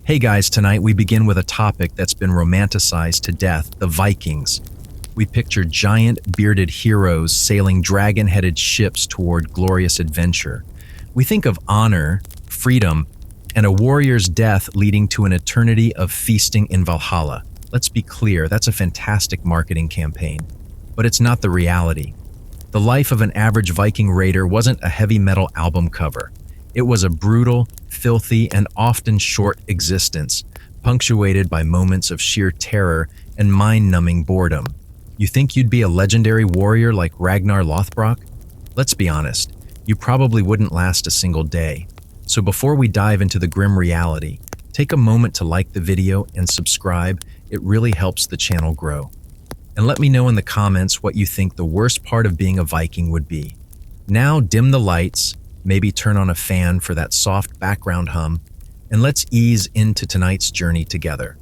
Hey guys, tonight we begin with a topic that's been romanticized to death, the Vikings. We picture giant, bearded heroes sailing dragon-headed ships toward glorious adventure. We think of honor, freedom, and a warrior's death leading to an eternity of feasting in Valhalla. Let's be clear, that's a fantastic marketing campaign. But it's not the reality. The life of an average Viking raider wasn't a heavy metal album cover. It was a brutal, filthy, and often short existence, punctuated by moments of sheer terror and mind-numbing boredom. You think you'd be a legendary warrior like Ragnar Lothbrok? Let's be honest, you probably wouldn't last a single day. So before we dive into the grim reality, take a moment to like the video and subscribe. It really helps the channel grow. And let me know in the comments what you think the worst part of being a Viking would be. Now dim the lights, maybe turn on a fan for that soft background hum, and let's ease into tonight's journey together.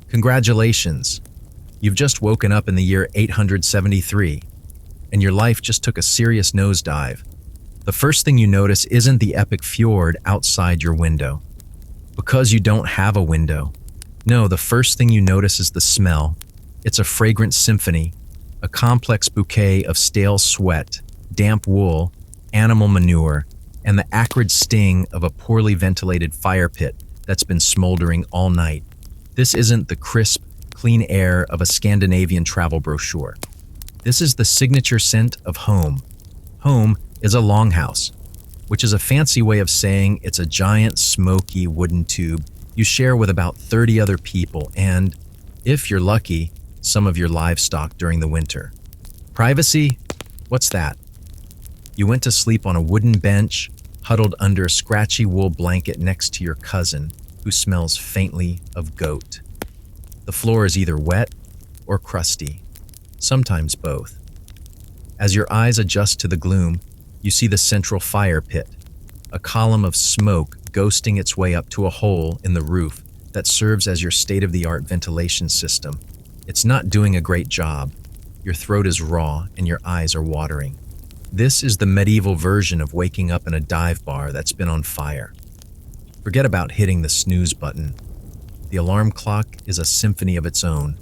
Congratulations! You've just woken up in the year 873, and your life just took a serious nosedive. The first thing you notice isn't the epic fjord outside your window, because you don't have a window. No, the first thing you notice is the smell. It's a fragrant symphony, a complex bouquet of stale sweat, damp wool, animal manure, and the acrid sting of a poorly ventilated fire pit that's been smoldering all night. This isn't the crisp, clean air of a Scandinavian travel brochure. This is the signature scent of home. Home is a longhouse, which is a fancy way of saying it's a giant, smoky wooden tube you share with about 30 other people and, if you're lucky, some of your livestock during the winter. Privacy? What's that? You went to sleep on a wooden bench, huddled under a scratchy wool blanket next to your cousin, who smells faintly of goat. The floor is either wet or crusty, sometimes both. As your eyes adjust to the gloom, you see the central fire pit, a column of smoke ghosting its way up to a hole in the roof that serves as your state-of-the-art ventilation system. It's not doing a great job. Your throat is raw and your eyes are watering. This is the medieval version of waking up in a dive bar that's been on fire. Forget about hitting the snooze button. The alarm clock is a symphony of its own.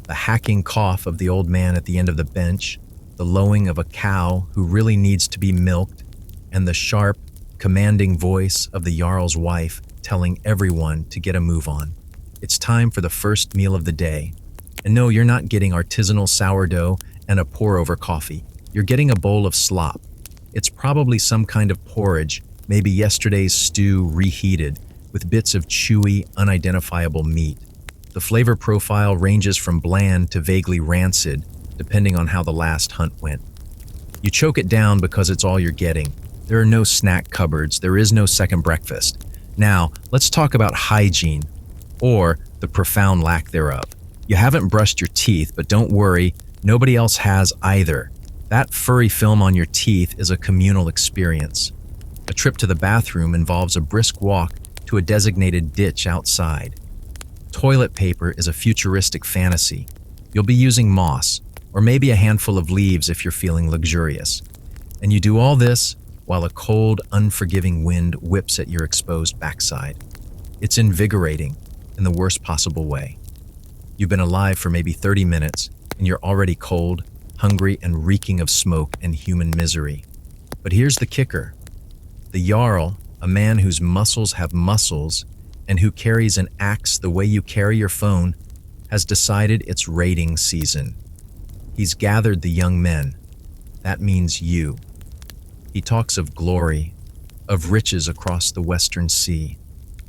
The hacking cough of the old man at the end of the bench, the lowing of a cow who really needs to be milked, and the sharp, commanding voice of the Jarl's wife telling everyone to get a move on. It's time for the first meal of the day. And no, you're not getting artisanal sourdough and a pour-over coffee. You're getting a bowl of slop. It's probably some kind of porridge, maybe yesterday's stew reheated, with bits of chewy, unidentifiable meat. The flavor profile ranges from bland to vaguely rancid, depending on how the last hunt went. You choke it down because it's all you're getting. There are no snack cupboards, there is no second breakfast. Now, let's talk about hygiene, or the profound lack thereof. You haven't brushed your teeth, but don't worry, nobody else has either. That furry film on your teeth is a communal experience. A trip to the bathroom involves a brisk walk to a designated ditch outside. Toilet paper is a futuristic fantasy. You'll be using moss, or maybe a handful of leaves if you're feeling luxurious. And you do all this while a cold, unforgiving wind whips at your exposed backside. It's invigorating in the worst possible way. You've been alive for maybe 30 minutes, and you're already cold, hungry, and reeking of smoke and human misery. But here's the kicker. The Jarl, a man whose muscles have muscles, and who carries an axe the way you carry your phone, has decided it's raiding season. He's gathered the young men. That means you. He talks of glory, of riches across the western sea,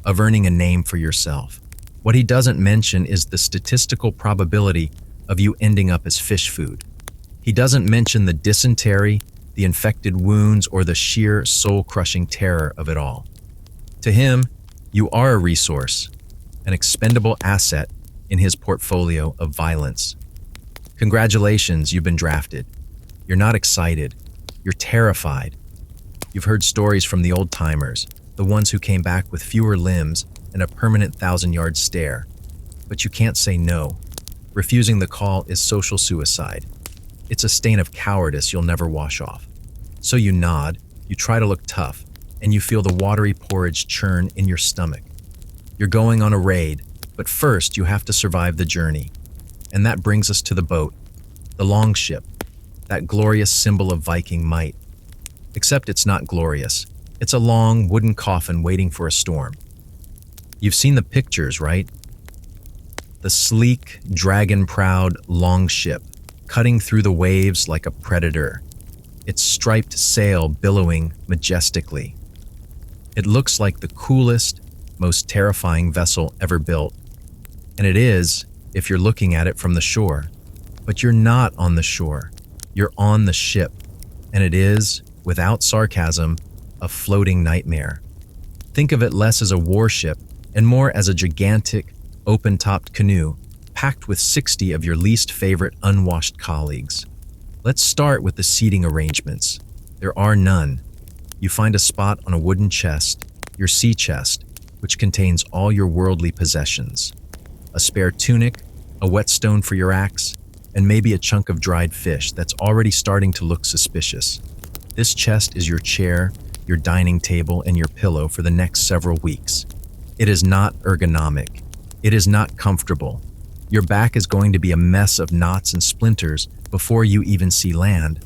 of earning a name for yourself. What he doesn't mention is the statistical probability of you ending up as fish food. He doesn't mention the dysentery, the infected wounds, or the sheer soul-crushing terror of it all. To him, you are a resource, an expendable asset in his portfolio of violence. Congratulations, you've been drafted. You're not excited. You're terrified. You've heard stories from the old-timers, the ones who came back with fewer limbs and a permanent 1,000-yard stare. But you can't say no. Refusing the call is social suicide. It's a stain of cowardice you'll never wash off. So you nod, you try to look tough, and you feel the watery porridge churn in your stomach. You're going on a raid, but first you have to survive the journey. And that brings us to the boat, the longship, that glorious symbol of Viking might. Except it's not glorious. It's a long wooden coffin waiting for a storm. You've seen the pictures, right? The sleek, dragon-proud longship, cutting through the waves like a predator, its striped sail billowing majestically. It looks like the coolest, most terrifying vessel ever built. And it is, if you're looking at it from the shore. But you're not on the shore. You're on the ship. And it is, without sarcasm, a floating nightmare. Think of it less as a warship and more as a gigantic, open-topped canoe packed with 60 of your least favorite unwashed colleagues. Let's start with the seating arrangements. There are none. You find a spot on a wooden chest, your sea chest, which contains all your worldly possessions. A spare tunic, a whetstone for your axe, and maybe a chunk of dried fish that's already starting to look suspicious. This chest is your chair, your dining table, and your pillow for the next several weeks. It is not ergonomic. It is not comfortable. Your back is going to be a mess of knots and splinters before you even see land.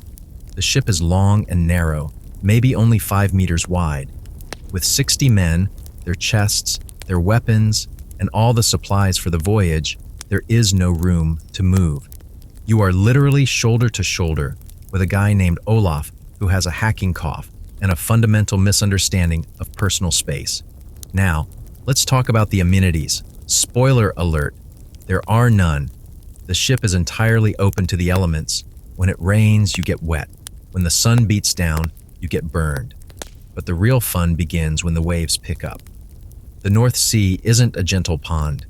The ship is long and narrow, maybe only 5 meters wide. With 60 men, their chests, their weapons, and all the supplies for the voyage, there is no room to move. You are literally shoulder to shoulder with a guy named Olaf who has a hacking cough and a fundamental misunderstanding of personal space. Now, let's talk about the amenities. Spoiler alert, there are none. The ship is entirely open to the elements. When it rains, you get wet. When the sun beats down, you get burned. But the real fun begins when the waves pick up. The North Sea isn't a gentle pond.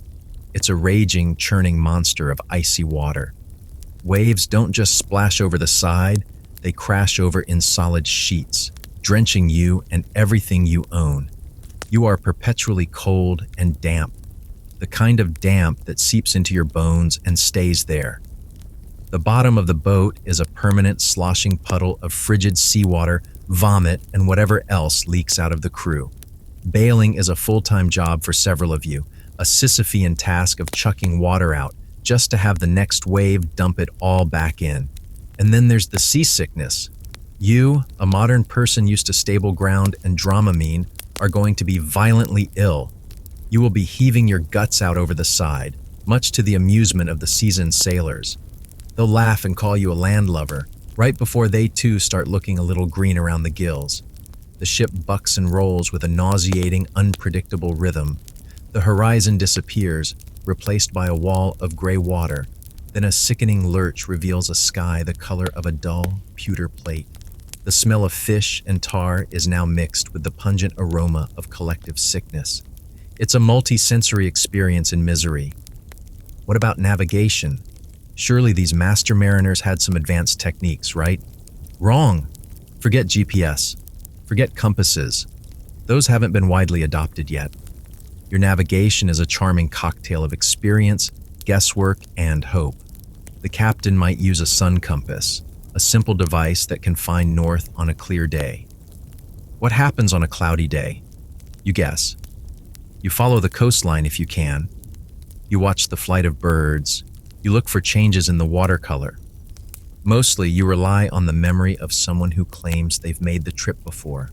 It's a raging, churning monster of icy water. Waves don't just splash over the side, they crash over in solid sheets, drenching you and everything you own. You are perpetually cold and damp, the kind of damp that seeps into your bones and stays there. The bottom of the boat is a permanent sloshing puddle of frigid seawater, vomit, and whatever else leaks out of the crew. Bailing is a full-time job for several of you, a Sisyphean task of chucking water out just to have the next wave dump it all back in. And then there's the seasickness. You, a modern person used to stable ground and Dramamine, are going to be violently ill. You will be heaving your guts out over the side, much to the amusement of the seasoned sailors. They'll laugh and call you a landlubber, right before they too start looking a little green around the gills. The ship bucks and rolls with a nauseating, unpredictable rhythm. The horizon disappears, replaced by a wall of gray water. Then a sickening lurch reveals a sky the color of a dull, pewter plate. The smell of fish and tar is now mixed with the pungent aroma of collective sickness. It's a multi-sensory experience in misery. What about navigation? Surely these master mariners had some advanced techniques, right? Wrong. Forget GPS. Forget compasses. Those haven't been widely adopted yet. Your navigation is a charming cocktail of experience, guesswork, and hope. The captain might use a sun compass, a simple device that can find north on a clear day. What happens on a cloudy day? You guess. You follow the coastline if you can. You watch the flight of birds. You look for changes in the watercolor. Mostly, you rely on the memory of someone who claims they've made the trip before.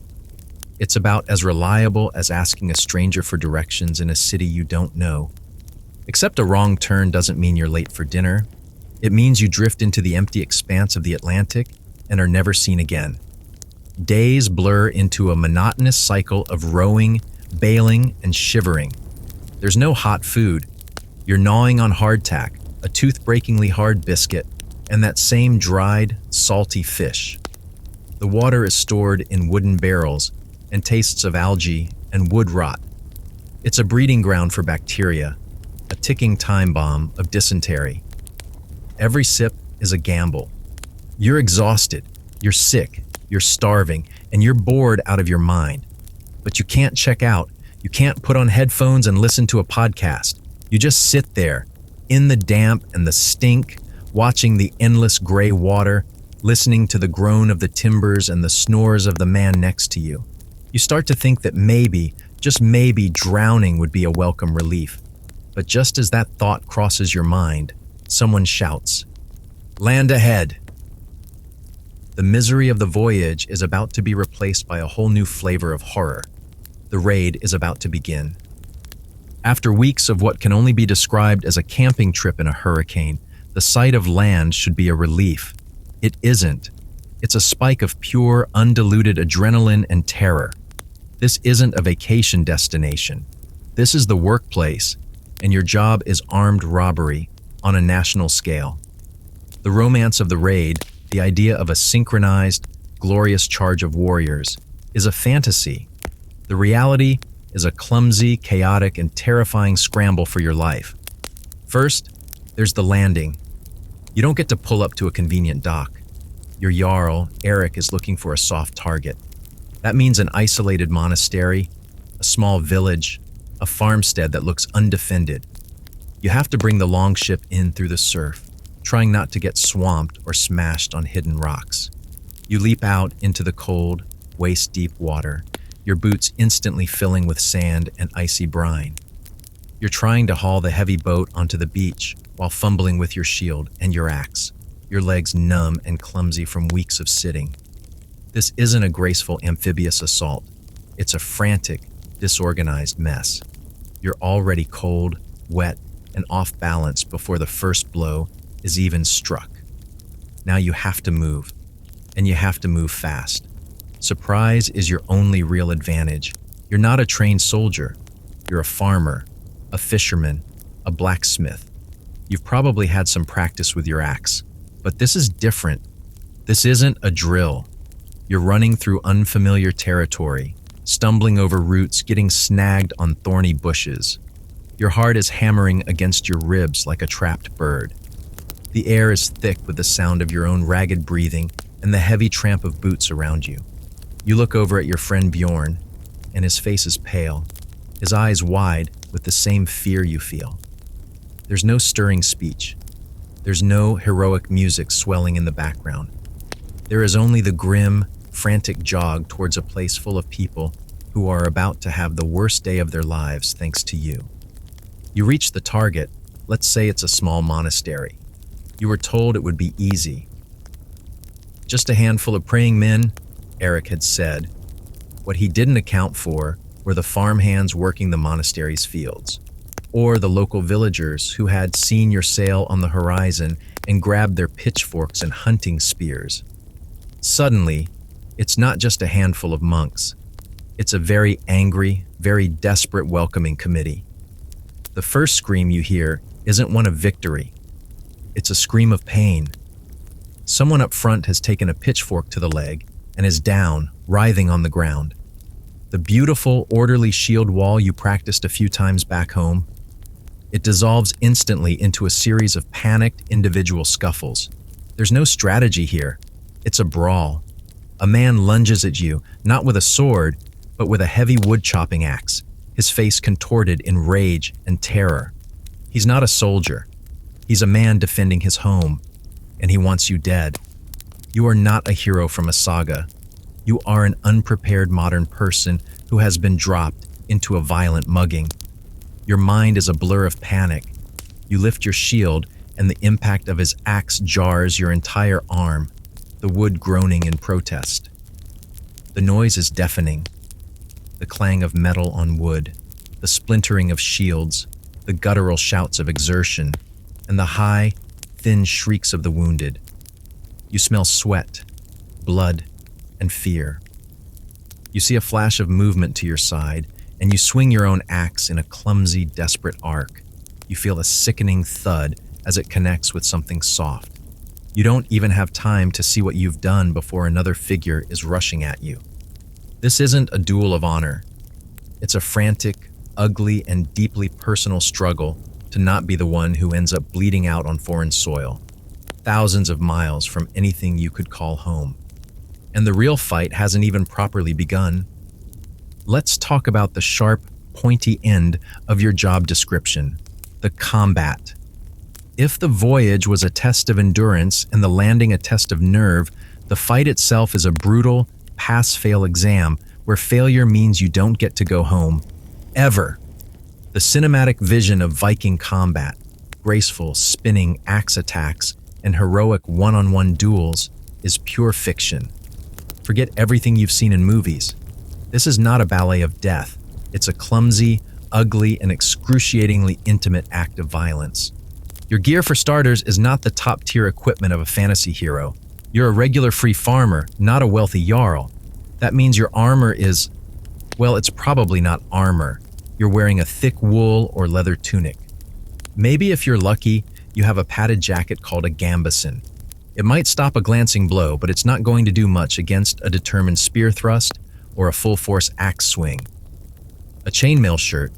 It's about as reliable as asking a stranger for directions in a city you don't know. Except a wrong turn doesn't mean you're late for dinner. It means you drift into the empty expanse of the Atlantic and are never seen again. Days blur into a monotonous cycle of rowing, bailing, and shivering. There's no hot food. You're gnawing on hardtack, a tooth-breakingly hard biscuit, and that same dried, salty fish. The water is stored in wooden barrels and tastes of algae and wood rot. It's a breeding ground for bacteria, a ticking time bomb of dysentery. Every sip is a gamble. You're exhausted, you're sick, you're starving, and you're bored out of your mind. But you can't check out. You can't put on headphones and listen to a podcast. You just sit there, in the damp and the stink, watching the endless gray water, listening to the groan of the timbers and the snores of the man next to you. You start to think that maybe, Just maybe drowning would be a welcome relief. But just as that thought crosses your mind, someone shouts, "Land ahead!" The misery of the voyage is about to be replaced by a whole new flavor of horror. The raid is about to begin. After weeks of what can only be described as a camping trip in a hurricane, the sight of land should be a relief. It isn't. It's a spike of pure, undiluted adrenaline and terror. This isn't a vacation destination. This is the workplace, and your job is armed robbery on a national scale. The romance of the raid, the idea of a synchronized, glorious charge of warriors, is a fantasy. The reality is a clumsy, chaotic, and terrifying scramble for your life. First, there's the landing. You don't get to pull up to a convenient dock. Your Jarl, Eric, is looking for a soft target. That means an isolated monastery, a small village, a farmstead that looks undefended. You have to bring the longship in through the surf, trying not to get swamped or smashed on hidden rocks. You leap out into the cold, waist-deep water, your boots instantly filling with sand and icy brine. You're trying to haul the heavy boat onto the beach while fumbling with your shield and your axe, your legs numb and clumsy from weeks of sitting. This isn't a graceful amphibious assault. It's a frantic, disorganized mess. You're already cold, wet, and off balance before the first blow is even struck. Now you have to move, and you have to move fast. Surprise is your only real advantage. You're not a trained soldier. You're a farmer, a fisherman, a blacksmith. You've probably had some practice with your axe, but this is different. This isn't a drill. You're running through unfamiliar territory, stumbling over roots, getting snagged on thorny bushes. Your heart is hammering against your ribs like a trapped bird. The air is thick with the sound of your own ragged breathing and the heavy tramp of boots around you. You look over at your friend Bjorn, and his face is pale, his eyes wide with the same fear you feel. There's no stirring speech. There's no heroic music swelling in the background. There is only the grim, frantic jog towards a place full of people who are about to have the worst day of their lives thanks to you. You reach the target, let's say it's a small monastery. You were told it would be easy. Just a handful of praying men, Eric had said. What he didn't account for were the farmhands working the monastery's fields, or the local villagers who had seen your sail on the horizon and grabbed their pitchforks and hunting spears. Suddenly, it's not just a handful of monks. It's a very angry, very desperate welcoming committee. The first scream you hear isn't one of victory. It's a scream of pain. Someone up front has taken a pitchfork to the leg and is down, writhing on the ground. The beautiful, orderly shield wall you practiced a few times back home, it dissolves instantly into a series of panicked individual scuffles. There's no strategy here. It's a brawl. A man lunges at you, not with a sword, but with a heavy wood-chopping axe, his face contorted in rage and terror. He's not a soldier. He's a man defending his home, and he wants you dead. You are not a hero from a saga. You are an unprepared modern person who has been dropped into a violent mugging. Your mind is a blur of panic. You lift your shield, and the impact of his axe jars your entire arm, the wood groaning in protest. The noise is deafening. The clang of metal on wood, the splintering of shields, the guttural shouts of exertion, and the high, thin shrieks of the wounded. You smell sweat, blood, and fear. You see a flash of movement to your side, and you swing your own axe in a clumsy, desperate arc. You feel a sickening thud as it connects with something soft. You don't even have time to see what you've done before another figure is rushing at you. This isn't a duel of honor. It's a frantic, ugly, and deeply personal struggle to not be the one who ends up bleeding out on foreign soil, thousands of miles from anything you could call home. And the real fight hasn't even properly begun. Let's talk about the sharp, pointy end of your job description, the combat. If the voyage was a test of endurance and the landing a test of nerve, the fight itself is a brutal, pass-fail exam where failure means you don't get to go home, ever. The cinematic vision of Viking combat, graceful, spinning axe attacks, and heroic one-on-one duels is pure fiction. Forget everything you've seen in movies. This is not a ballet of death. It's a clumsy, ugly, and excruciatingly intimate act of violence. Your gear, for starters, is not the top-tier equipment of a fantasy hero. You're a regular free farmer, not a wealthy jarl. That means your armor is, well, it's probably not armor. You're wearing a thick wool or leather tunic. Maybe if you're lucky, you have a padded jacket called a gambeson. It might stop a glancing blow, but it's not going to do much against a determined spear thrust or a full-force axe swing. A chainmail shirt,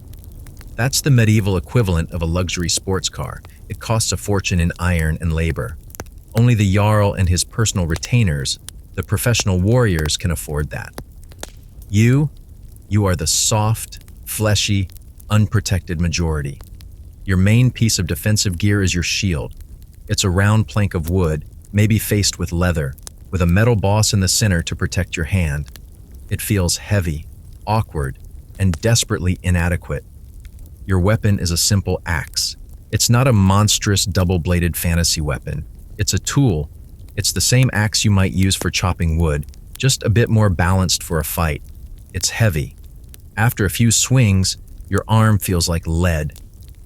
that's the medieval equivalent of a luxury sports car. It costs a fortune in iron and labor. Only the jarl and his personal retainers, the professional warriors, can afford that. You are the soft, fleshy, unprotected majority. Your main piece of defensive gear is your shield. It's a round plank of wood, maybe faced with leather, with a metal boss in the center to protect your hand. It feels heavy, awkward, and desperately inadequate. Your weapon is a simple axe. It's not a monstrous double-bladed fantasy weapon. It's a tool. It's the same axe you might use for chopping wood, just a bit more balanced for a fight. It's heavy. After a few swings, your arm feels like lead.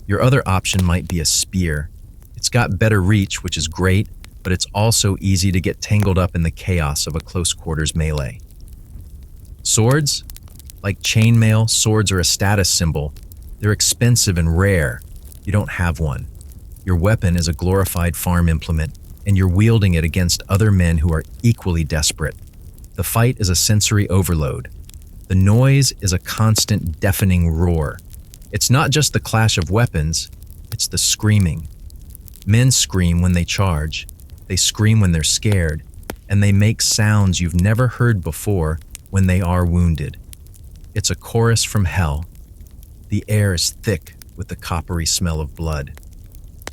Your other option might be a spear. It's got better reach, which is great, but it's also easy to get tangled up in the chaos of a close-quarters melee. Swords? Like chainmail, swords are a status symbol. They're expensive and rare. You don't have one. Your weapon is a glorified farm implement, and you're wielding it against other men who are equally desperate. The fight is a sensory overload. The noise is a constant, deafening roar. It's not just the clash of weapons, it's the screaming. Men scream when they charge, they scream when they're scared, and they make sounds you've never heard before when they are wounded. It's a chorus from hell. The air is thick with the coppery smell of blood.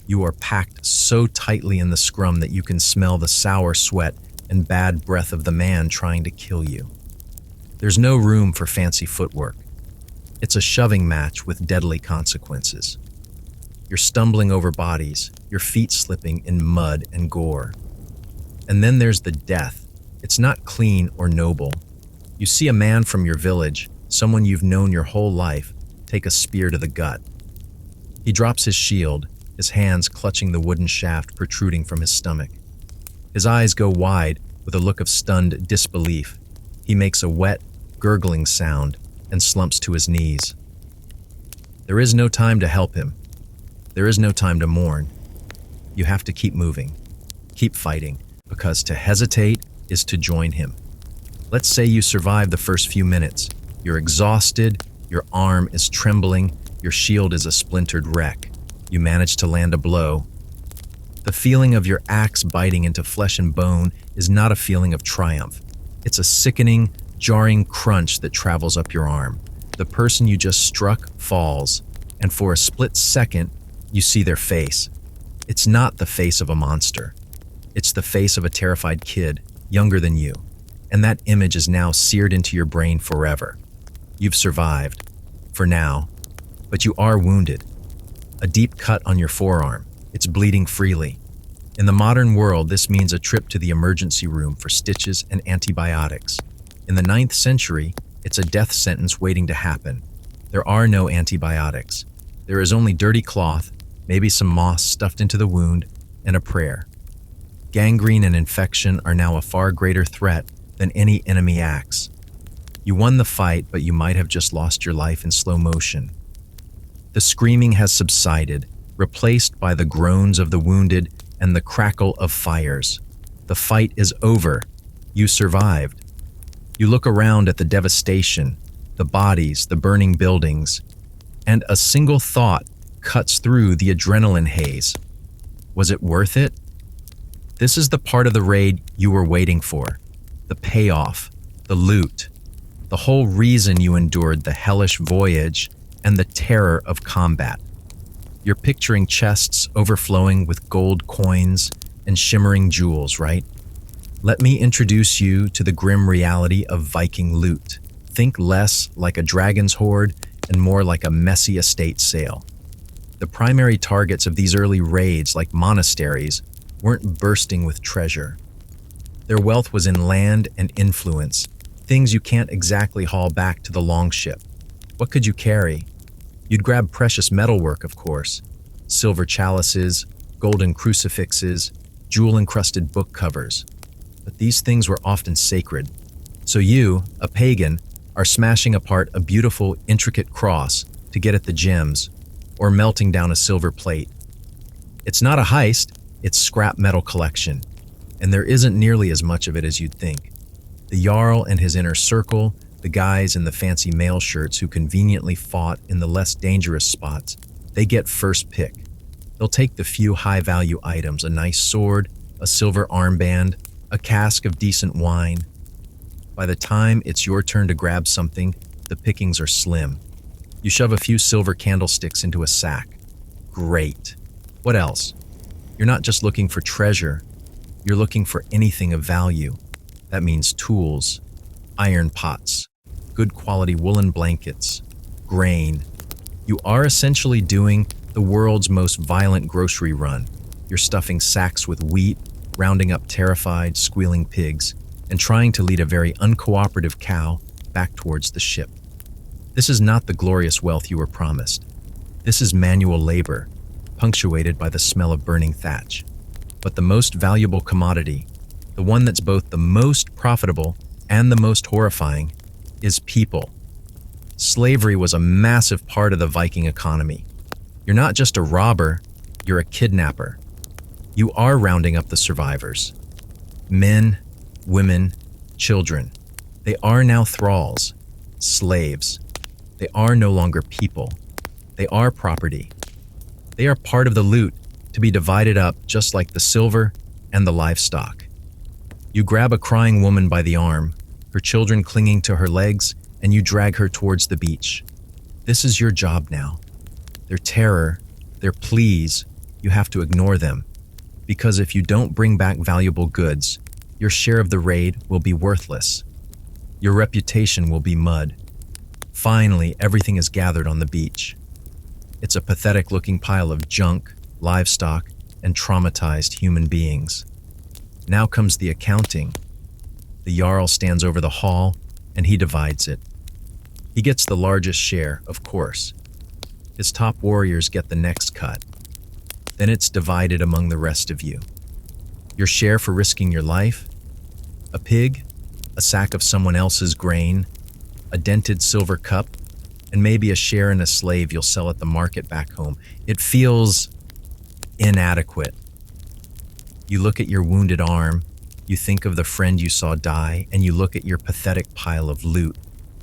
You are packed so tightly in the scrum that you can smell the sour sweat and bad breath of the man trying to kill you. There's no room for fancy footwork. It's a shoving match with deadly consequences. You're stumbling over bodies, your feet slipping in mud and gore. And then there's the death. It's not clean or noble. You see a man from your village, someone you've known your whole life, take a spear to the gut. He drops his shield, his hands clutching the wooden shaft protruding from his stomach. His eyes go wide with a look of stunned disbelief. He makes a wet, gurgling sound and slumps to his knees. There is no time to help him. There is no time to mourn. You have to keep moving, keep fighting, because to hesitate is to join him. Let's say you survive the first few minutes. You're exhausted, your arm is trembling, your shield is a splintered wreck. You manage to land a blow. The feeling of your axe biting into flesh and bone is not a feeling of triumph. It's a sickening, jarring crunch that travels up your arm. The person you just struck falls, and for a split second, you see their face. It's not the face of a monster. It's the face of a terrified kid, younger than you, and that image is now seared into your brain forever. You've survived, for now, but you are wounded. A deep cut on your forearm. It's bleeding freely. In the modern world, this means a trip to the emergency room for stitches and antibiotics. In the 9th century, it's a death sentence waiting to happen. There are no antibiotics. There is only dirty cloth, maybe some moss stuffed into the wound, and a prayer. Gangrene and infection are now a far greater threat than any enemy axe. You won the fight, but you might have just lost your life in slow motion. The screaming has subsided, replaced by the groans of the wounded and the crackle of fires. The fight is over. You survived. You look around at the devastation, the bodies, the burning buildings, and a single thought cuts through the adrenaline haze. Was it worth it? This is the part of the raid you were waiting for. The payoff, the loot, the whole reason you endured the hellish voyage and the terror of combat. You're picturing chests overflowing with gold coins and shimmering jewels, right? Let me introduce you to the grim reality of Viking loot. Think less like a dragon's hoard and more like a messy estate sale. The primary targets of these early raids, like monasteries, weren't bursting with treasure. Their wealth was in land and influence, things you can't exactly haul back to the longship. What could you carry? You'd grab precious metalwork, of course. Silver chalices, golden crucifixes, jewel-encrusted book covers. But these things were often sacred. So you, a pagan, are smashing apart a beautiful, intricate cross to get at the gems, or melting down a silver plate. It's not a heist, it's scrap metal collection, and there isn't nearly as much of it as you'd think. The Jarl and his inner circle, the guys in the fancy mail shirts who conveniently fought in the less dangerous spots, they get first pick. They'll take the few high-value items, a nice sword, a silver armband, a cask of decent wine. By the time it's your turn to grab something, the pickings are slim. You shove a few silver candlesticks into a sack. Great. What else? You're not just looking for treasure, you're looking for anything of value. That means tools, iron pots, good quality woolen blankets, grain. You are essentially doing the world's most violent grocery run. You're stuffing sacks with wheat, rounding up terrified, squealing pigs, and trying to lead a very uncooperative cow back towards the ship. This is not the glorious wealth you were promised. This is manual labor, punctuated by the smell of burning thatch. But the most valuable commodity, the one that's both the most profitable and the most horrifying, is people. Slavery was a massive part of the Viking economy. You're not just a robber, you're a kidnapper. You are rounding up the survivors. Men, women, children. They are now thralls, slaves. They are no longer people. They are property. They are part of the loot to be divided up just like the silver and the livestock. You grab a crying woman by the arm, her children clinging to her legs, and you drag her towards the beach. This is your job now. Their terror, their pleas, you have to ignore them. Because if you don't bring back valuable goods, your share of the raid will be worthless. Your reputation will be mud. Finally, everything is gathered on the beach. It's a pathetic-looking pile of junk, livestock, and traumatized human beings. Now comes the accounting. The Jarl stands over the haul, and he divides it. He gets the largest share, of course. His top warriors get the next cut. Then it's divided among the rest of you. Your share for risking your life? A pig? A sack of someone else's grain? A dented silver cup? And maybe a share in a slave you'll sell at the market back home. It feels inadequate. You look at your wounded arm, you think of the friend you saw die, and you look at your pathetic pile of loot.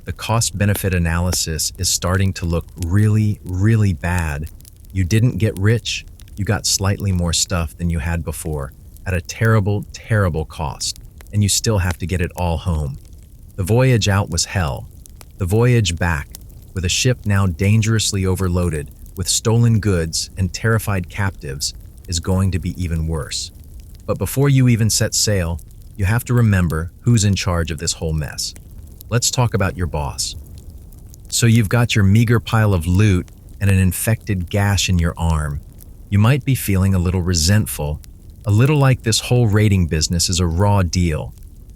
The cost-benefit analysis is starting to look really, really bad. You didn't get rich, you got slightly more stuff than you had before, at a terrible, terrible cost, and you still have to get it all home. The voyage out was hell. The voyage back, with a ship now dangerously overloaded with stolen goods and terrified captives, is going to be even worse. But before you even set sail, you have to remember who's in charge of this whole mess. Let's talk about your boss. So you've got your meager pile of loot and an infected gash in your arm. You might be feeling a little resentful, a little like this whole raiding business is a raw deal.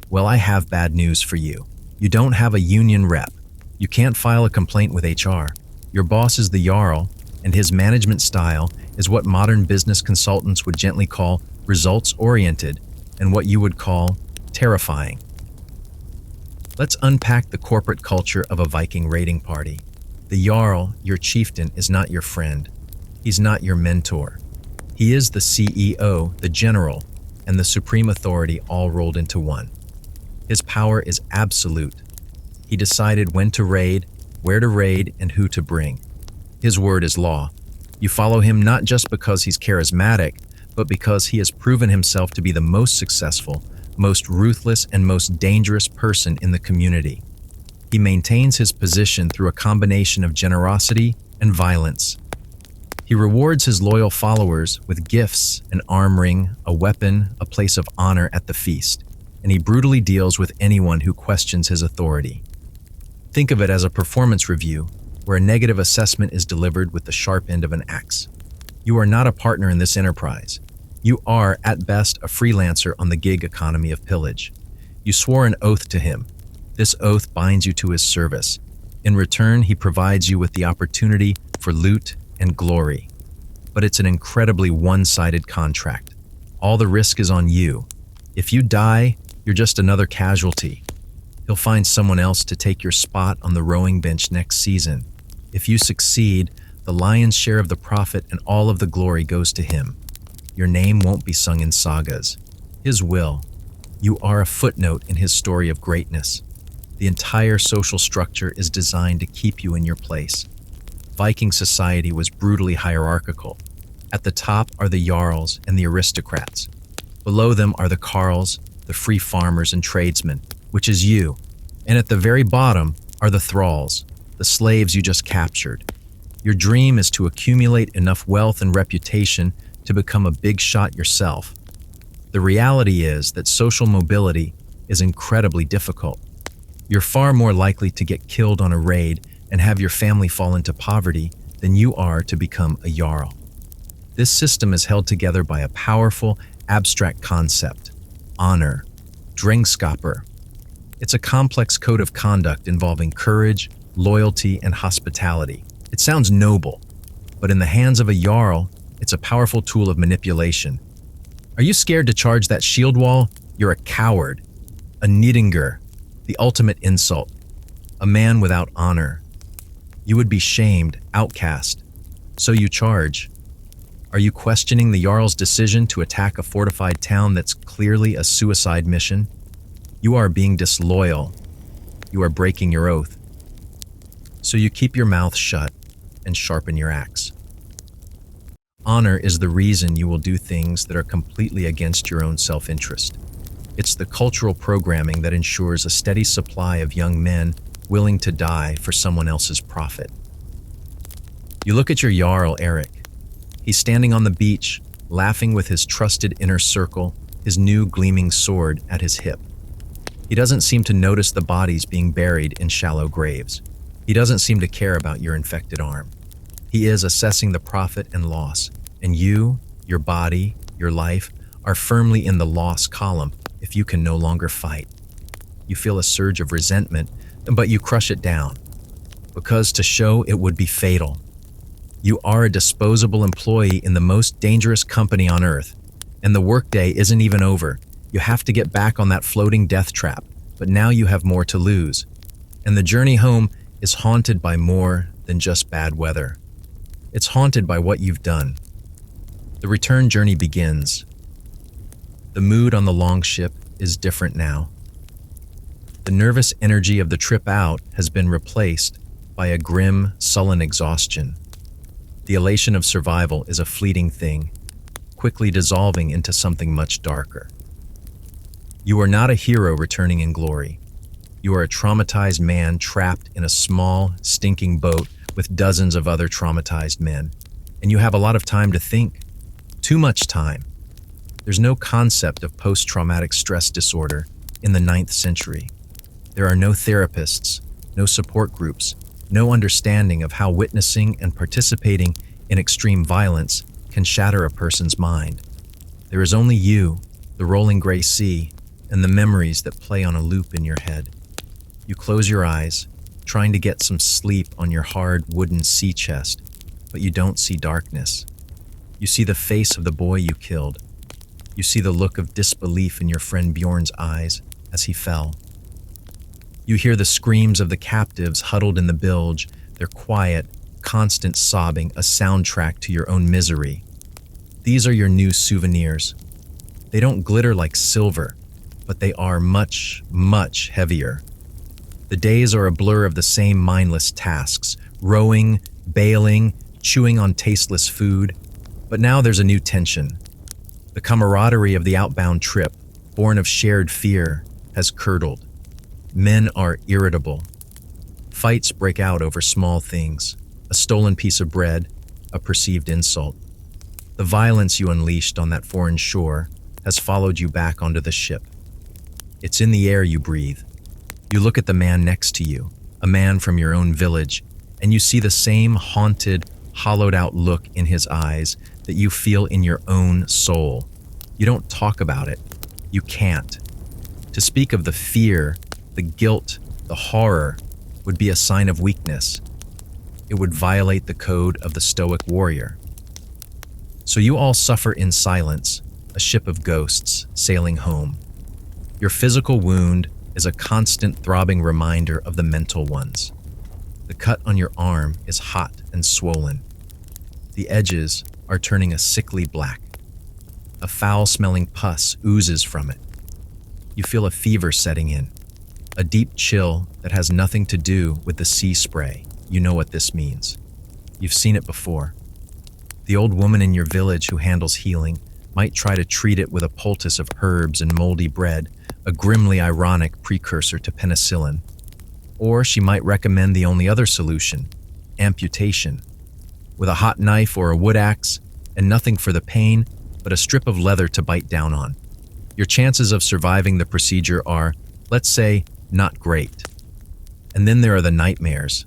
Well, I have bad news for you. You don't have a union rep. You can't file a complaint with HR. Your boss is the Jarl, and his management style is what modern business consultants would gently call results-oriented and what you would call terrifying. Let's unpack the corporate culture of a Viking raiding party. The Jarl, your chieftain, is not your friend. He's not your mentor. He is the CEO, the general, and the supreme authority all rolled into one. His power is absolute. He decided when to raid, where to raid, and who to bring. His word is law. You follow him not just because he's charismatic, but because he has proven himself to be the most successful, most ruthless, and most dangerous person in the community. He maintains his position through a combination of generosity and violence. He rewards his loyal followers with gifts, an arm ring, a weapon, a place of honor at the feast, and he brutally deals with anyone who questions his authority. Think of it as a performance review, where a negative assessment is delivered with the sharp end of an axe. You are not a partner in this enterprise. You are, at best, a freelancer on the gig economy of pillage. You swore an oath to him. This oath binds you to his service. In return, he provides you with the opportunity for loot and glory. But it's an incredibly one-sided contract. All the risk is on you. If you die, you're just another casualty. He'll find someone else to take your spot on the rowing bench next season. If you succeed, the lion's share of the profit and all of the glory goes to him. Your name won't be sung in sagas. His will. You are a footnote in his story of greatness. The entire social structure is designed to keep you in your place. Viking society was brutally hierarchical. At the top are the jarls and the aristocrats. Below them are the carls, the free farmers and tradesmen, which is you. And at the very bottom are the thralls, the slaves you just captured. Your dream is to accumulate enough wealth and reputation to become a big shot yourself. The reality is that social mobility is incredibly difficult. You're far more likely to get killed on a raid and have your family fall into poverty than you are to become a jarl. This system is held together by a powerful, abstract concept: honor, drengskaper. It's a complex code of conduct involving courage, loyalty, and hospitality. It sounds noble, but in the hands of a jarl, it's a powerful tool of manipulation. Are you scared to charge that shield wall? You're a coward, a Niddinger, the ultimate insult, a man without honor. You would be shamed, outcast. So you charge. Are you questioning the Jarl's decision to attack a fortified town that's clearly a suicide mission? You are being disloyal. You are breaking your oath. So you keep your mouth shut and sharpen your axe. Honor is the reason you will do things that are completely against your own self-interest. It's the cultural programming that ensures a steady supply of young men willing to die for someone else's profit. You look at your Jarl, Eric. He's standing on the beach, laughing with his trusted inner circle, his new gleaming sword at his hip. He doesn't seem to notice the bodies being buried in shallow graves. He doesn't seem to care about your infected arm. He is assessing the profit and loss, and you, your body, your life, are firmly in the loss column if you can no longer fight. You feel a surge of resentment, but you crush it down, because to show it would be fatal. You are a disposable employee in the most dangerous company on Earth, and the workday isn't even over. You have to get back on that floating death trap, but now you have more to lose. And the journey home is haunted by more than just bad weather. It's haunted by what you've done. The return journey begins. The mood on the longship is different now. The nervous energy of the trip out has been replaced by a grim, sullen exhaustion. The elation of survival is a fleeting thing, quickly dissolving into something much darker. You are not a hero returning in glory. You are a traumatized man trapped in a small, stinking boat with dozens of other traumatized men. And you have a lot of time to think. Too much time. There's no concept of post-traumatic stress disorder in the 9th century. There are no therapists, no support groups, no understanding of how witnessing and participating in extreme violence can shatter a person's mind. There is only you, the rolling gray sea, and the memories that play on a loop in your head. You close your eyes, trying to get some sleep on your hard wooden sea chest, but you don't see darkness. You see the face of the boy you killed. You see the look of disbelief in your friend Bjorn's eyes as he fell. You hear the screams of the captives huddled in the bilge, their quiet, constant sobbing a soundtrack to your own misery. These are your new souvenirs. They don't glitter like silver, but they are much, much heavier. The days are a blur of the same mindless tasks, rowing, bailing, chewing on tasteless food. But now there's a new tension. The camaraderie of the outbound trip, born of shared fear, has curdled. Men are irritable. Fights break out over small things, a stolen piece of bread, a perceived insult. The violence you unleashed on that foreign shore has followed you back onto the ship. It's in the air you breathe. You look at the man next to you, a man from your own village, and you see the same haunted, hollowed-out look in his eyes that you feel in your own soul. You don't talk about it. You can't. To speak of the fear, the guilt, the horror would be a sign of weakness. It would violate the code of the Stoic warrior. So you all suffer in silence, a ship of ghosts sailing home. Your physical wound is a constant throbbing reminder of the mental ones. The cut on your arm is hot and swollen. The edges are turning a sickly black. A foul-smelling pus oozes from it. You feel a fever setting in, a deep chill that has nothing to do with the sea spray. You know what this means. You've seen it before. The old woman in your village who handles healing might try to treat it with a poultice of herbs and moldy bread, a grimly ironic precursor to penicillin. Or she might recommend the only other solution, amputation. With a hot knife or a wood axe, and nothing for the pain but a strip of leather to bite down on. Your chances of surviving the procedure are, let's say, not great. And then there are the nightmares.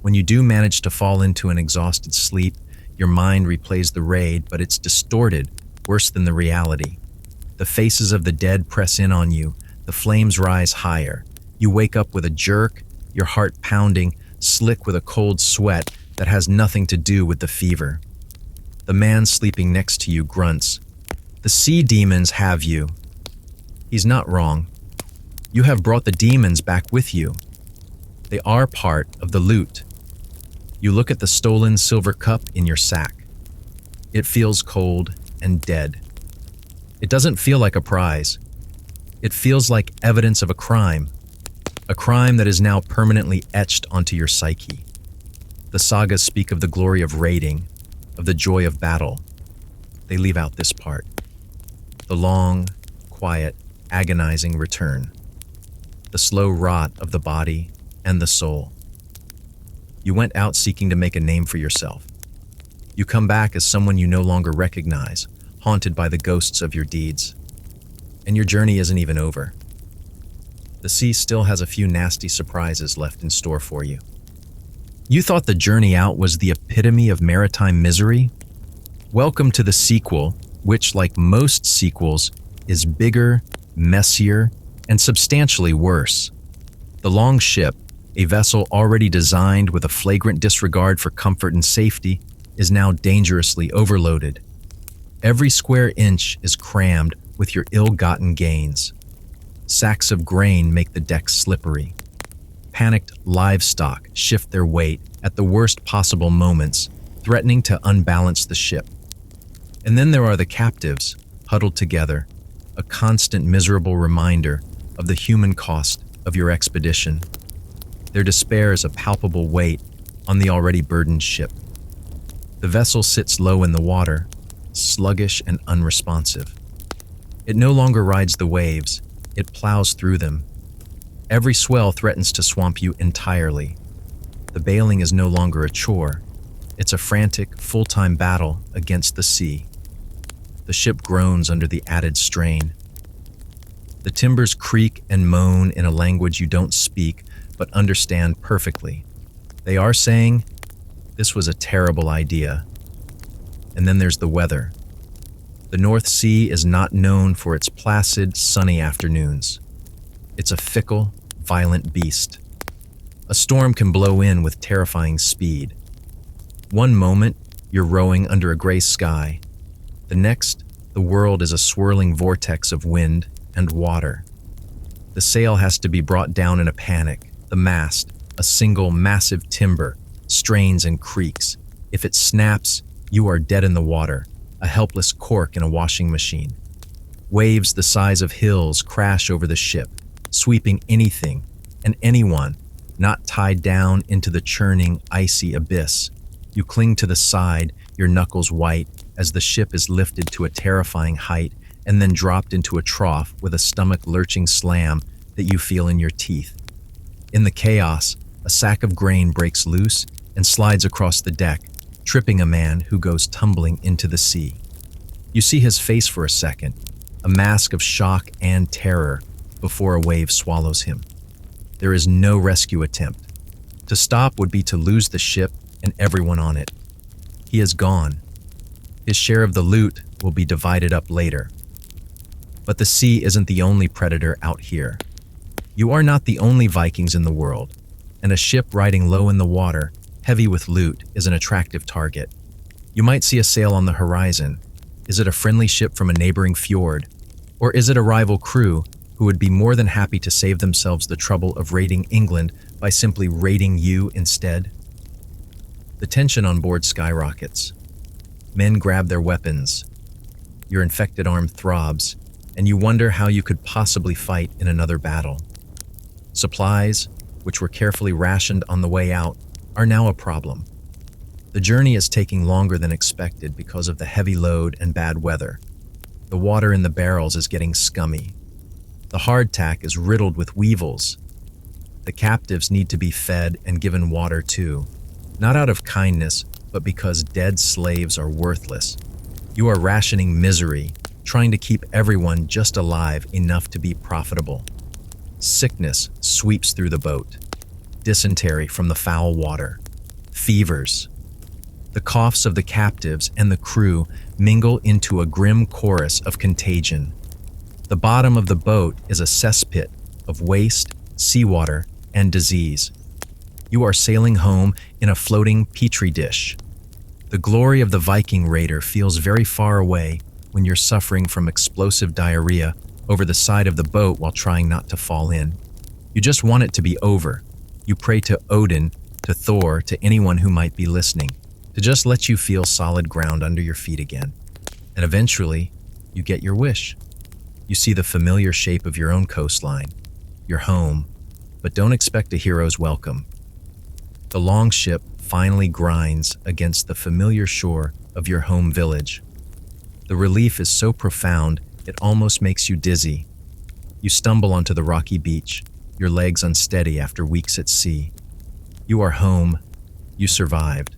When you do manage to fall into an exhausted sleep, your mind replays the raid, but it's distorted, worse than the reality. The faces of the dead press in on you, the flames rise higher. You wake up with a jerk, your heart pounding, slick with a cold sweat that has nothing to do with the fever. The man sleeping next to you grunts. The sea demons have you. He's not wrong. You have brought the demons back with you. They are part of the loot. You look at the stolen silver cup in your sack. It feels cold and dead. It doesn't feel like a prize. It feels like evidence of a crime that is now permanently etched onto your psyche. The sagas speak of the glory of raiding, of the joy of battle. They leave out this part. The long, quiet, agonizing return. The slow rot of the body and the soul. You went out seeking to make a name for yourself. You come back as someone you no longer recognize, haunted by the ghosts of your deeds. And your journey isn't even over. The sea still has a few nasty surprises left in store for you. You thought the journey out was the epitome of maritime misery? Welcome to the sequel, which, like most sequels, is bigger, messier, and substantially worse. The Long Ship, a vessel already designed with a flagrant disregard for comfort and safety, is now dangerously overloaded. Every square inch is crammed with your ill-gotten gains. Sacks of grain make the decks slippery. Panicked livestock shift their weight at the worst possible moments, threatening to unbalance the ship. And then there are the captives, huddled together, a constant miserable reminder of the human cost of your expedition. Their despair is a palpable weight on the already burdened ship. The vessel sits low in the water, sluggish and unresponsive. It no longer rides the waves, it plows through them. Every swell threatens to swamp you entirely. The bailing is no longer a chore. It's a frantic, full-time battle against the sea. The ship groans under the added strain. The timbers creak and moan in a language you don't speak but understand perfectly. They are saying, "This was a terrible idea." And then there's the weather. The North Sea is not known for its placid, sunny afternoons. It's a fickle, violent beast. A storm can blow in with terrifying speed. One moment, you're rowing under a gray sky. The next, the world is a swirling vortex of wind and water. The sail has to be brought down in a panic. The mast, a single massive timber, strains and creaks. If it snaps, you are dead in the water, a helpless cork in a washing machine. Waves the size of hills crash over the ship, sweeping anything and anyone not tied down into the churning, icy abyss. You cling to the side, your knuckles white, as the ship is lifted to a terrifying height and then dropped into a trough with a stomach-lurching slam that you feel in your teeth. In the chaos, a sack of grain breaks loose and slides across the deck, tripping a man who goes tumbling into the sea. You see his face for a second, a mask of shock and terror, before a wave swallows him. There is no rescue attempt. To stop would be to lose the ship and everyone on it. He is gone. His share of the loot will be divided up later. But the sea isn't the only predator out here. You are not the only Vikings in the world, and a ship riding low in the water, heavy with loot, is an attractive target. You might see a sail on the horizon. Is it a friendly ship from a neighboring fjord? Or is it a rival crew who would be more than happy to save themselves the trouble of raiding England by simply raiding you instead? The tension on board skyrockets. Men grab their weapons. Your infected arm throbs, and you wonder how you could possibly fight in another battle. Supplies, which were carefully rationed on the way out, are now a problem. The journey is taking longer than expected because of the heavy load and bad weather. The water in the barrels is getting scummy. The hardtack is riddled with weevils. The captives need to be fed and given water too, not out of kindness, but because dead slaves are worthless. You are rationing misery, trying to keep everyone just alive enough to be profitable. Sickness sweeps through the boat. Dysentery from the foul water. Fevers. The coughs of the captives and the crew mingle into a grim chorus of contagion. The bottom of the boat is a cesspit of waste, seawater, and disease. You are sailing home in a floating petri dish. The glory of the Viking raider feels very far away when you're suffering from explosive diarrhea over the side of the boat while trying not to fall in. You just want it to be over. You pray to Odin, to Thor, to anyone who might be listening, to just let you feel solid ground under your feet again. And eventually, you get your wish. You see the familiar shape of your own coastline, your home, but don't expect a hero's welcome. The longship finally grinds against the familiar shore of your home village. The relief is so profound, it almost makes you dizzy. You stumble onto the rocky beach, your legs unsteady after weeks at sea. You are home. You survived.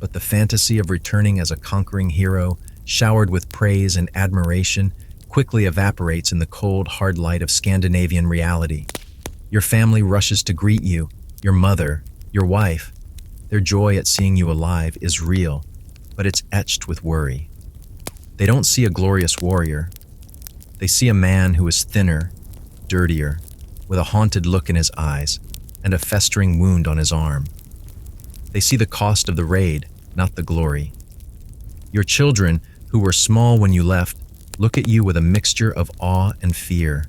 But the fantasy of returning as a conquering hero, showered with praise and admiration, quickly evaporates in the cold, hard light of Scandinavian reality. Your family rushes to greet you, your mother, your wife. Their joy at seeing you alive is real, but it's etched with worry. They don't see a glorious warrior. They see a man who is thinner, dirtier, with a haunted look in his eyes and a festering wound on his arm. They see the cost of the raid, not the glory. Your children, who were small when you left, look at you with a mixture of awe and fear.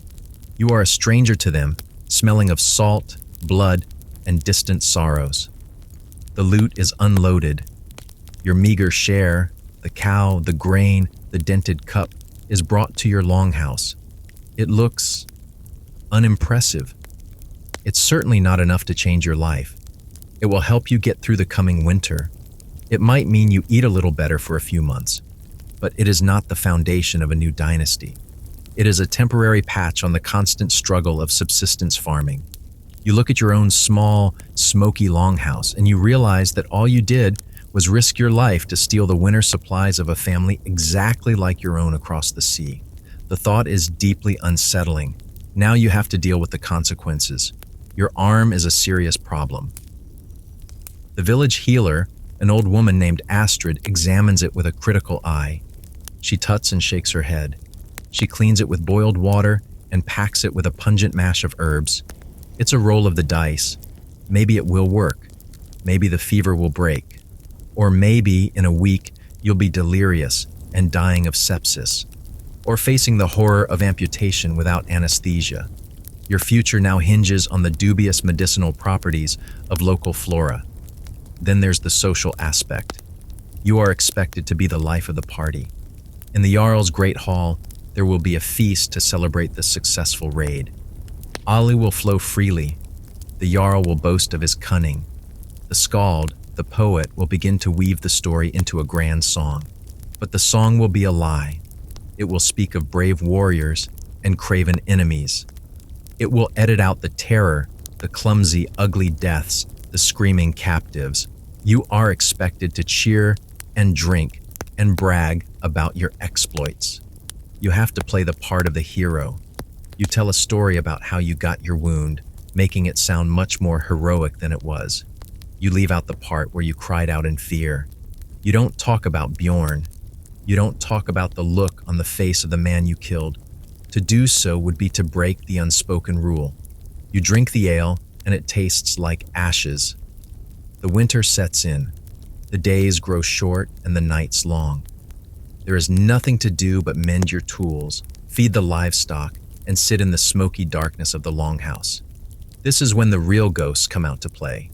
You are a stranger to them, smelling of salt, blood, and distant sorrows. The loot is unloaded. Your meager share, the cow, the grain, the dented cup, is brought to your longhouse. It looks unimpressive. It's certainly not enough to change your life. It will help you get through the coming winter. It might mean you eat a little better for a few months, but it is not the foundation of a new dynasty. It is a temporary patch on the constant struggle of subsistence farming. You look at your own small, smoky longhouse and you realize that all you did was risk your life to steal the winter supplies of a family exactly like your own across the sea. The thought is deeply unsettling. Now you have to deal with the consequences. Your arm is a serious problem. The village healer, an old woman named Astrid, examines it with a critical eye. She tuts and shakes her head. She cleans it with boiled water and packs it with a pungent mash of herbs. It's a roll of the dice. Maybe it will work. Maybe the fever will break. Or maybe in a week you'll be delirious and dying of sepsis. Or facing the horror of amputation without anesthesia. Your future now hinges on the dubious medicinal properties of local flora. Then there's the social aspect. You are expected to be the life of the party. In the Jarl's Great Hall, there will be a feast to celebrate the successful raid. Ali will flow freely. The Jarl will boast of his cunning. The Skald, the poet, will begin to weave the story into a grand song. But the song will be a lie. It will speak of brave warriors and craven enemies. It will edit out the terror, the clumsy, ugly deaths, the screaming captives. You are expected to cheer and drink and brag about your exploits. You have to play the part of the hero. You tell a story about how you got your wound, making it sound much more heroic than it was. You leave out the part where you cried out in fear. You don't talk about Bjorn. You don't talk about the look on the face of the man you killed. To do so would be to break the unspoken rule. You drink the ale, and it tastes like ashes. The winter sets in. The days grow short and the nights long. There is nothing to do but mend your tools, feed the livestock, and sit in the smoky darkness of the longhouse. This is when the real ghosts come out to play.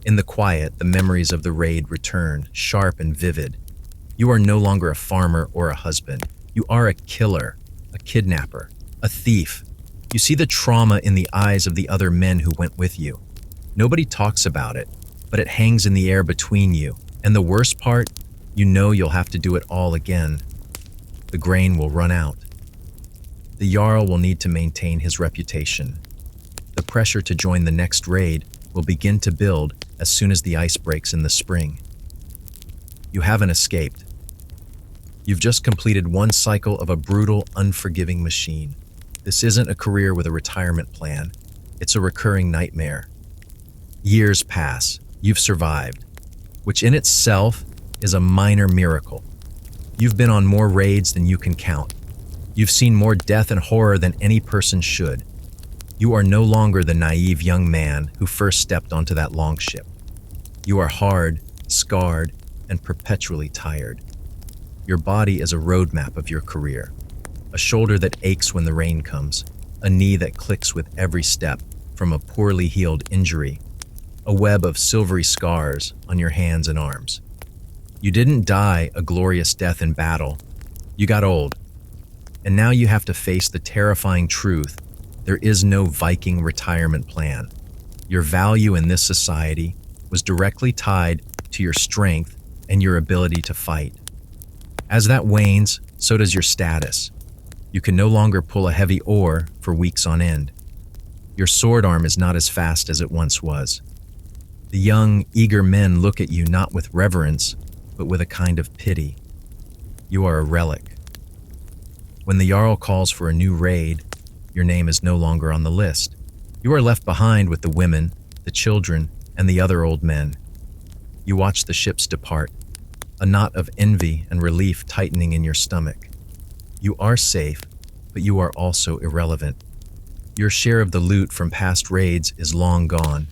In the quiet, the memories of the raid return, sharp and vivid. You are no longer a farmer or a husband. You are a killer, a kidnapper, a thief. You see the trauma in the eyes of the other men who went with you. Nobody talks about it, but it hangs in the air between you. And the worst part, you know you'll have to do it all again. The grain will run out. The Jarl will need to maintain his reputation. The pressure to join the next raid will begin to build as soon as the ice breaks in the spring. You haven't escaped. You've just completed one cycle of a brutal, unforgiving machine. This isn't a career with a retirement plan. It's a recurring nightmare. Years pass. You've survived, which in itself is a minor miracle. You've been on more raids than you can count. You've seen more death and horror than any person should. You are no longer the naive young man who first stepped onto that longship. You are hard, scarred, and perpetually tired. Your body is a roadmap of your career. A shoulder that aches when the rain comes, a knee that clicks with every step from a poorly healed injury, a web of silvery scars on your hands and arms. You didn't die a glorious death in battle. You got old. And now you have to face the terrifying truth. There is no Viking retirement plan. Your value in this society was directly tied to your strength and your ability to fight. As that wanes, so does your status. You can no longer pull a heavy oar for weeks on end. Your sword arm is not as fast as it once was. The young, eager men look at you not with reverence, but with a kind of pity. You are a relic. When the Jarl calls for a new raid, your name is no longer on the list. You are left behind with the women, the children, and the other old men. You watch the ships depart, a knot of envy and relief tightening in your stomach. You are safe, but you are also irrelevant. Your share of the loot from past raids is long gone.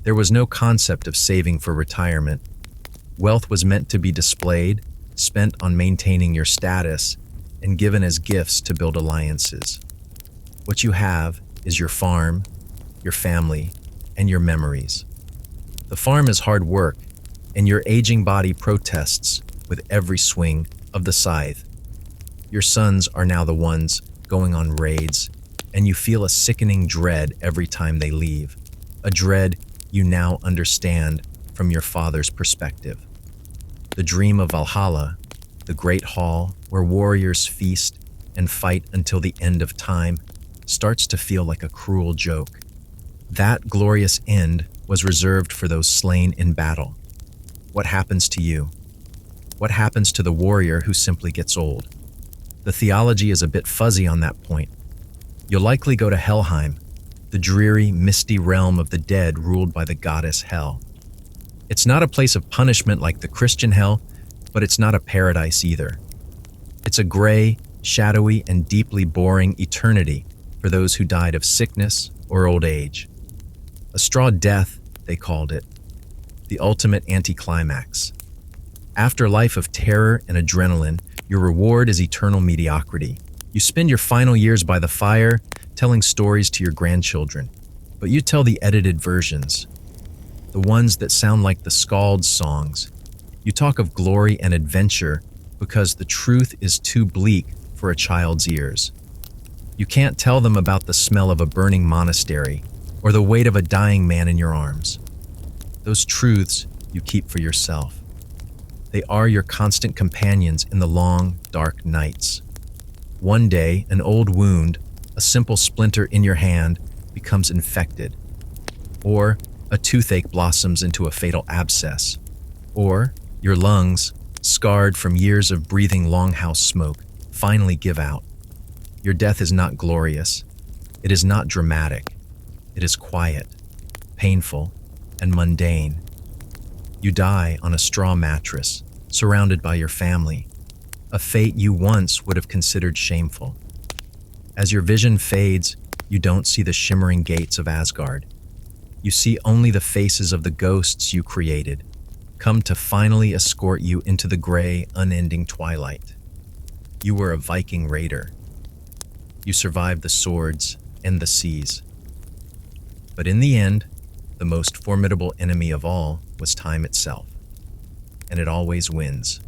There was no concept of saving for retirement. Wealth was meant to be displayed, spent on maintaining your status, and given as gifts to build alliances. What you have is your farm, your family, and your memories. The farm is hard work, and your aging body protests with every swing of the scythe. Your sons are now the ones going on raids, and you feel a sickening dread every time they leave, a dread you now understand from your father's perspective. The dream of Valhalla, the great hall where warriors feast and fight until the end of time, starts to feel like a cruel joke. That glorious end was reserved for those slain in battle. What happens to you? What happens to the warrior who simply gets old? The theology is a bit fuzzy on that point. You'll likely go to Helheim, the dreary, misty realm of the dead ruled by the goddess Hel. It's not a place of punishment like the Christian hell, but it's not a paradise either. It's a gray, shadowy, and deeply boring eternity for those who died of sickness or old age. A straw death, they called it, the ultimate anticlimax. After a life of terror and adrenaline, your reward is eternal mediocrity. You spend your final years by the fire, telling stories to your grandchildren, but you tell the edited versions, the ones that sound like the Scald's songs. You talk of glory and adventure because the truth is too bleak for a child's ears. You can't tell them about the smell of a burning monastery or the weight of a dying man in your arms. Those truths you keep for yourself. They are your constant companions in the long, dark nights. One day, an old wound, a simple splinter in your hand, becomes infected. Or a toothache blossoms into a fatal abscess. Or your lungs, scarred from years of breathing longhouse smoke, finally give out. Your death is not glorious. It is not dramatic. It is quiet, painful, and mundane. You die on a straw mattress, surrounded by your family, a fate you once would have considered shameful. As your vision fades, you don't see the shimmering gates of Asgard. You see only the faces of the ghosts you created, come to finally escort you into the gray, unending twilight. You were a Viking raider. You survived the swords and the seas. But in the end, the most formidable enemy of all was time itself. And it always wins.